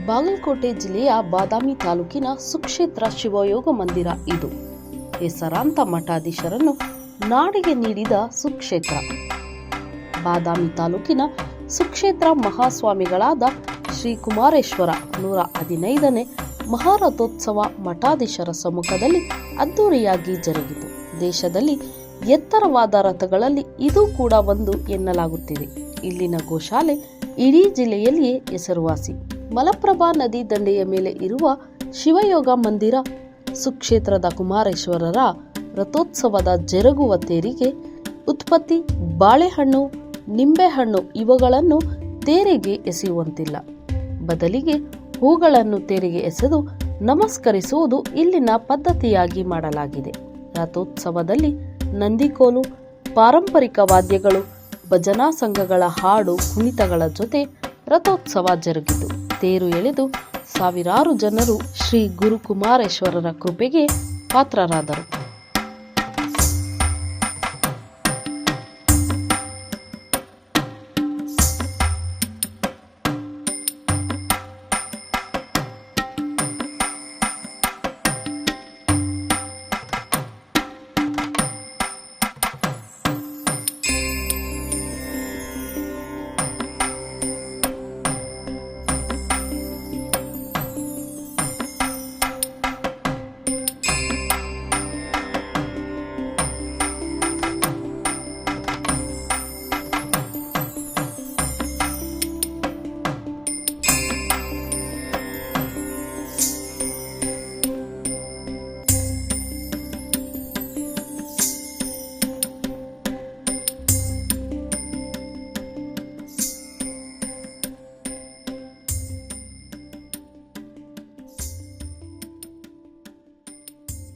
ಬಾಗಲಕೋಟೆ ಜಿಲ್ಲೆಯ ಬಾದಾಮಿ ತಾಲೂಕಿನ ಸುಕ್ಷೇತ್ರ ಶಿವಯೋಗ ಮಂದಿರ ಇದು. ಹೆಸರಾಂತ ಮಠಾಧೀಶರನ್ನು ನಾಡಿಗೆ ನೀಡಿದ ಸುಕ್ಷೇತ್ರ. ಬಾದಾಮಿ ತಾಲೂಕಿನ ಸುಕ್ಷೇತ್ರ ಮಹಾಸ್ವಾಮಿಗಳಾದ ಶ್ರೀ ಕುಮಾರೇಶ್ವರ 115ನೇ ಮಹಾರಥೋತ್ಸವ ಮಠಾಧೀಶರ ಸಮ್ಮುಖದಲ್ಲಿ ಅದ್ದೂರಿಯಾಗಿ ಜರುಗಿತು. ದೇಶದಲ್ಲಿ ಎತ್ತರವಾದ ರಥಗಳಲ್ಲಿ ಇದು ಕೂಡ ಒಂದು ಎನ್ನಲಾಗುತ್ತಿದೆ. ಇಲ್ಲಿನ ಗೋಶಾಲೆ ಇಡೀ ಜಿಲ್ಲೆಯಲ್ಲಿಯೇ ಹೆಸರುವಾಸಿ. ಮಲಪ್ರಭಾ ನದಿ ದಂಡೆಯ ಮೇಲೆ ಇರುವ ಶಿವಯೋಗ ಮಂದಿರ ಸುಕ್ಷೇತ್ರದ ಕುಮಾರೇಶ್ವರರ ರಥೋತ್ಸವದ ಜರುಗುವ ತೇರಿಗೆ ಉತ್ಪತ್ತಿ ಬಾಳೆಹಣ್ಣು, ನಿಂಬೆಹಣ್ಣು ಇವುಗಳನ್ನು ತೇರಿಗೆ ಎಸೆಯುವಂತಿಲ್ಲ. ಬದಲಿಗೆ ಹೂಗಳನ್ನು ತೇರಿಗೆ ಎಸೆದು ನಮಸ್ಕರಿಸುವುದು ಇಲ್ಲಿನ ಪದ್ಧತಿಯಾಗಿ ಮಾಡಲಾಗಿದೆ. ರಥೋತ್ಸವದಲ್ಲಿ ನಂದಿಕೋಲು, ಪಾರಂಪರಿಕ ವಾದ್ಯಗಳು, ಭಜನಾ ಸಂಘಗಳ ಹಾಡು ಕುಣಿತಗಳ ಜೊತೆ ರಥೋತ್ಸವ ಜರುಗಿತು. ತೇರು ಎಳೆದು ಸಾವಿರಾರು ಜನರು ಶ್ರೀ ಗುರುಕುಮಾರೇಶ್ವರರ ಕೃಪೆಗೆ ಪಾತ್ರರಾದರು.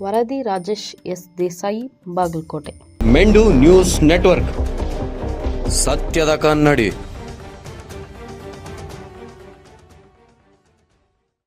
ವರದಿ ರಾಜೇಶ್ ಎಸ್ ದೇಸಾಯಿ, ಬಾಗಲಕೋಟೆ. ಮೆಂಡು ನ್ಯೂಸ್ ನೆಟ್ವರ್ಕ್, ಸತ್ಯದ ಕನ್ನಡಿ.